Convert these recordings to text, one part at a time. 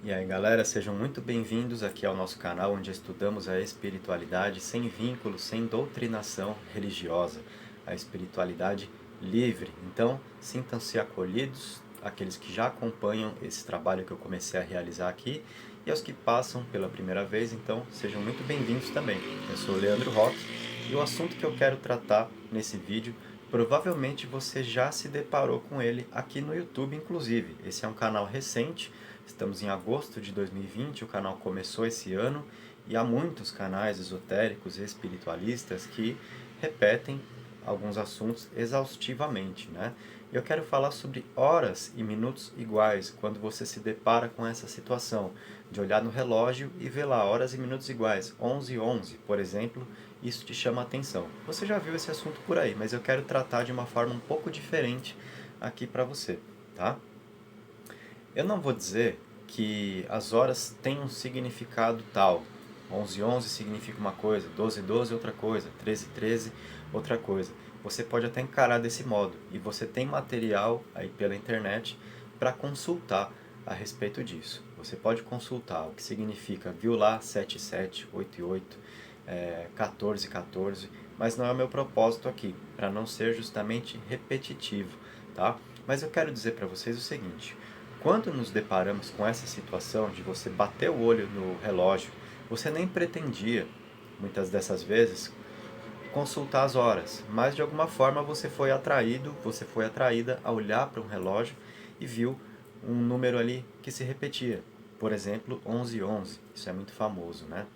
E aí galera, sejam muito bem-vindos aqui ao nosso canal onde estudamos a espiritualidade sem vínculos, sem doutrinação religiosa, a espiritualidade livre. Então, sintam-se acolhidos, aqueles que já acompanham esse trabalho que eu comecei a realizar aqui e aos que passam pela primeira vez, então sejam muito bem-vindos também. Eu sou o Leandro Roque e o assunto que eu quero tratar nesse vídeo, provavelmente você já se deparou com ele aqui no YouTube, inclusive. Esse é um canal recente. Estamos em agosto de 2020, o canal começou esse ano e há muitos canais esotéricos e espiritualistas que repetem alguns assuntos exaustivamente, né? Eu quero falar sobre horas e minutos iguais, quando você se depara com essa situação, de olhar no relógio e ver lá horas e minutos iguais, 11:11, por exemplo, isso te chama a atenção. Você já viu esse assunto por aí, mas eu quero tratar de uma forma um pouco diferente aqui para você, tá? Eu não vou dizer que as horas têm um significado tal. 11:11 significa uma coisa, 12:12 outra coisa, 13:13 outra coisa. Você pode até encarar desse modo e você tem material aí pela internet para consultar a respeito disso. Você pode consultar o que significa, viu lá 77, 88, 14, 14, mas não é o meu propósito aqui, para não ser justamente repetitivo, tá? Mas eu quero dizer para vocês o seguinte: quando nos deparamos com essa situação de você bater o olho no relógio, você nem pretendia, muitas dessas vezes, consultar as horas, mas de alguma forma você foi atraído, você foi atraída a olhar para um relógio e viu um número ali que se repetia. Por exemplo, 11:11. Isso é muito famoso, né?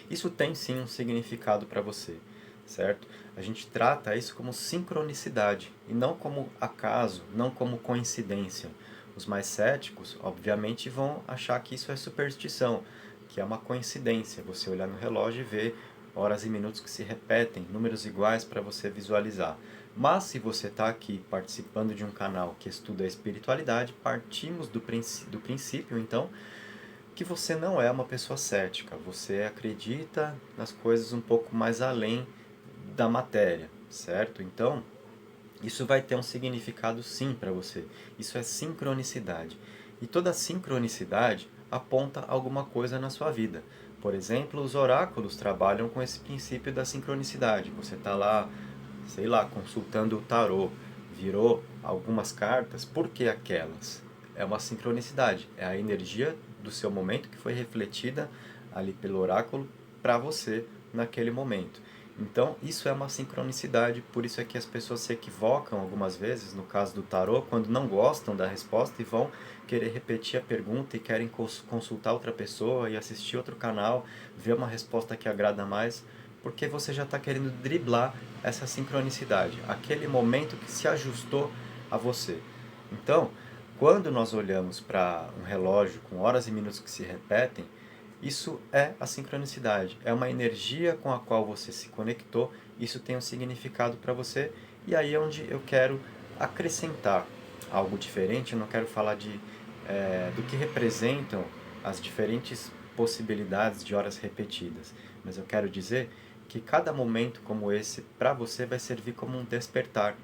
Isso tem sim um significado para você, certo? A gente trata isso como sincronicidade e não como acaso, não como coincidência. Os mais céticos, obviamente, vão achar que isso é superstição, que é uma coincidência. Você olhar no relógio e ver horas e minutos que se repetem, números iguais para você visualizar. Mas se você está aqui participando de um canal que estuda a espiritualidade, partimos do princípio, então, que você não é uma pessoa cética, você acredita nas coisas um pouco mais além da matéria, certo? Então, isso vai ter um significado sim para você. Isso é sincronicidade. E toda sincronicidade aponta alguma coisa na sua vida. Por exemplo, os oráculos trabalham com esse princípio da sincronicidade. Você está lá, sei lá, consultando o tarô, virou algumas cartas, por que aquelas? É uma sincronicidade, é a energia do seu momento que foi refletida ali pelo oráculo para você naquele momento. Então, isso é uma sincronicidade, por isso é que as pessoas se equivocam algumas vezes, no caso do tarô, quando não gostam da resposta e vão querer repetir a pergunta e querem consultar outra pessoa e assistir outro canal, ver uma resposta que agrada mais, porque você já está querendo driblar essa sincronicidade, aquele momento que se ajustou a você. Então, quando nós olhamos para um relógio com horas e minutos que se repetem, isso é a sincronicidade, é uma energia com a qual você se conectou, isso tem um significado para você, e aí é onde eu quero acrescentar algo diferente. Eu não quero falar do que representam as diferentes possibilidades de horas repetidas, mas eu quero dizer que cada momento como esse para você vai servir como um despertar.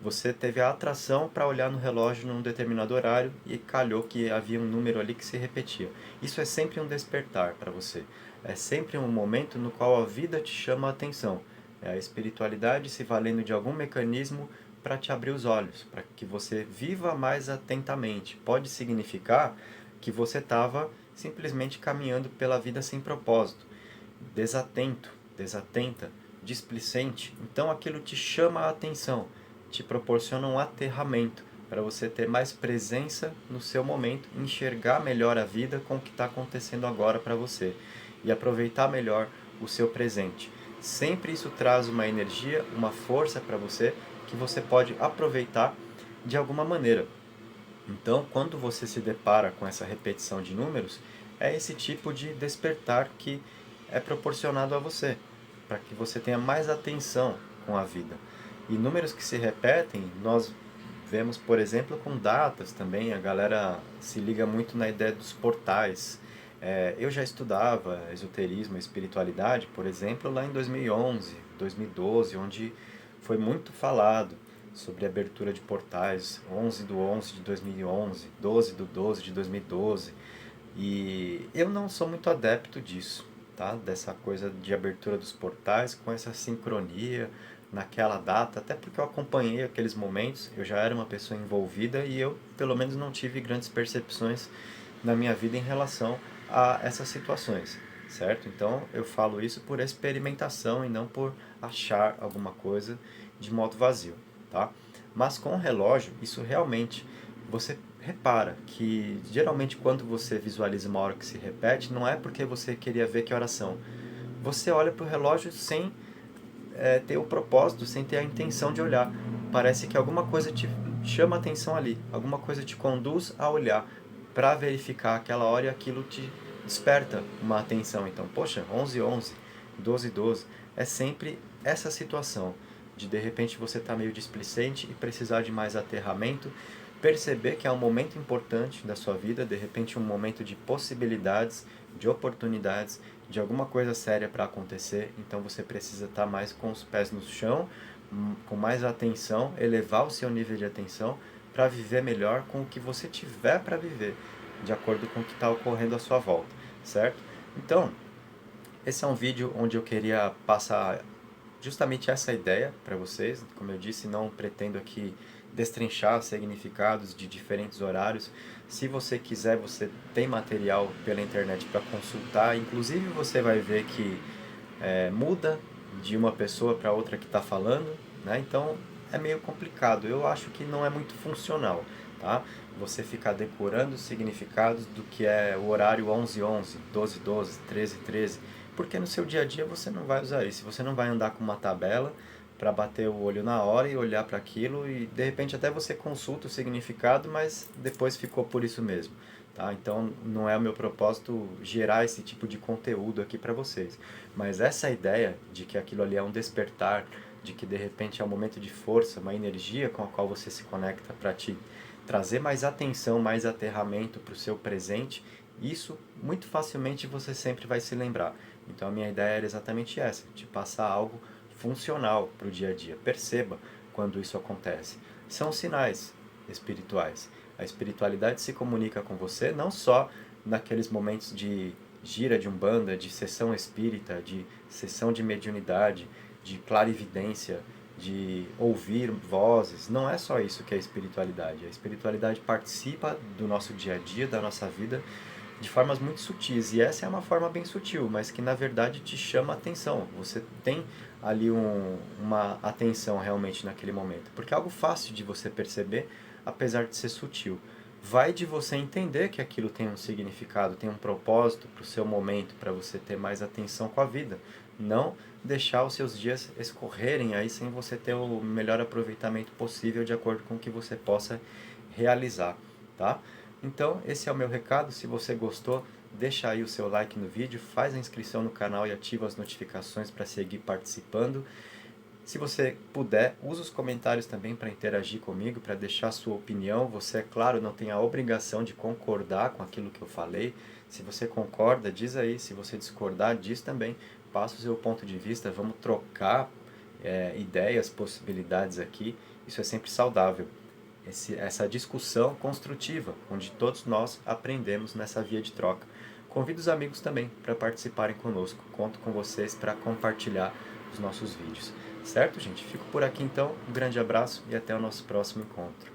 Você teve a atração para olhar no relógio num determinado horário e calhou que havia um número ali que se repetia. Isso é sempre um despertar para você. É sempre um momento no qual a vida te chama a atenção. É a espiritualidade se valendo de algum mecanismo para te abrir os olhos, para que você viva mais atentamente. Pode significar que você estava simplesmente caminhando pela vida sem propósito, desatento, desatenta, displicente. Então aquilo te chama a atenção, te proporciona um aterramento para você ter mais presença no seu momento, enxergar melhor a vida com o que está acontecendo agora para você e aproveitar melhor o seu presente. Sempre isso traz uma energia, uma força para você que você pode aproveitar de alguma maneira. Então, quando você se depara com essa repetição de números, é esse tipo de despertar que é proporcionado a você, para que você tenha mais atenção com a vida. E números que se repetem, nós vemos, por exemplo, com datas também. A galera se liga muito na ideia dos portais. Eu já estudava esoterismo e espiritualidade, por exemplo, lá em 2011, 2012, onde foi muito falado sobre abertura de portais, 11/11 de 2011, 12/12 de 2012, e eu não sou muito adepto disso, tá? Dessa coisa de abertura dos portais com essa sincronia naquela data, até porque eu acompanhei aqueles momentos, eu já era uma pessoa envolvida e eu, pelo menos, não tive grandes percepções na minha vida em relação a essas situações, certo? Então eu falo isso por experimentação e não por achar alguma coisa de modo vazio, tá? Mas com o relógio, isso realmente, você repara que geralmente quando você visualiza uma hora que se repete, não é porque você queria ver que horas são. Você olha para o relógio sem ter o propósito, sem ter a intenção de olhar. Parece que alguma coisa te chama a atenção ali, alguma coisa te conduz a olhar para verificar aquela hora e aquilo te desperta uma atenção. Então, poxa, 11/11, 12/12, é sempre essa situação de repente você estar meio displicente e precisar de mais aterramento, perceber que é um momento importante da sua vida, de repente um momento de possibilidades, de oportunidades, de alguma coisa séria para acontecer, então você precisa estar mais com os pés no chão, com mais atenção, elevar o seu nível de atenção para viver melhor com o que você tiver para viver, de acordo com o que está ocorrendo à sua volta, certo? Então, esse é um vídeo onde eu queria passar justamente essa ideia para vocês. Como eu disse, não pretendo aqui destrinchar significados de diferentes horários. Se você quiser, você tem material pela internet para consultar. Inclusive, você vai ver que muda de uma pessoa para outra que está falando, né? Então, é meio complicado. Eu acho que não é muito funcional, tá? Você ficar decorando os significados do que é o horário 11/11, 12/12, 13/13, porque no seu dia a dia você não vai usar isso. Você não vai andar com uma tabela para bater o olho na hora e olhar para aquilo e de repente até você consulta o significado, mas depois ficou por isso mesmo. Tá? Então não é o meu propósito gerar esse tipo de conteúdo aqui para vocês. Mas essa ideia de que aquilo ali é um despertar, de que de repente é um momento de força, uma energia com a qual você se conecta para te trazer mais atenção, mais aterramento para o seu presente, isso muito facilmente você sempre vai se lembrar. Então a minha ideia era exatamente essa, te passar algo funcional para o dia a dia. Perceba quando isso acontece. São sinais espirituais. A espiritualidade se comunica com você não só naqueles momentos de gira de umbanda, de sessão espírita, de sessão de mediunidade, de clarividência, de ouvir vozes. Não é só isso que é espiritualidade. A espiritualidade participa do nosso dia a dia, da nossa vida, de formas muito sutis. E essa é uma forma bem sutil, mas que na verdade te chama a atenção. Você tem ali uma atenção realmente naquele momento. Porque é algo fácil de você perceber, apesar de ser sutil. Vai de você entender que aquilo tem um significado, tem um propósito para o seu momento, para você ter mais atenção com a vida. Não deixar os seus dias escorrerem aí sem você ter o melhor aproveitamento possível de acordo com o que você possa realizar, tá? Então, esse é o meu recado. Se você gostou, deixa aí o seu like no vídeo, faz a inscrição no canal e ativa as notificações para seguir participando. Se você puder, use os comentários também para interagir comigo, para deixar sua opinião. Você, é claro, não tem a obrigação de concordar com aquilo que eu falei. Se você concorda, diz aí. Se você discordar, diz também. Passa o seu ponto de vista, vamos trocar ideias, possibilidades aqui. Isso é sempre saudável. Essa discussão construtiva, onde todos nós aprendemos nessa via de troca. Convido os amigos também para participarem conosco. Conto com vocês para compartilhar os nossos vídeos. Certo, gente? Fico por aqui então. Um grande abraço e até o nosso próximo encontro.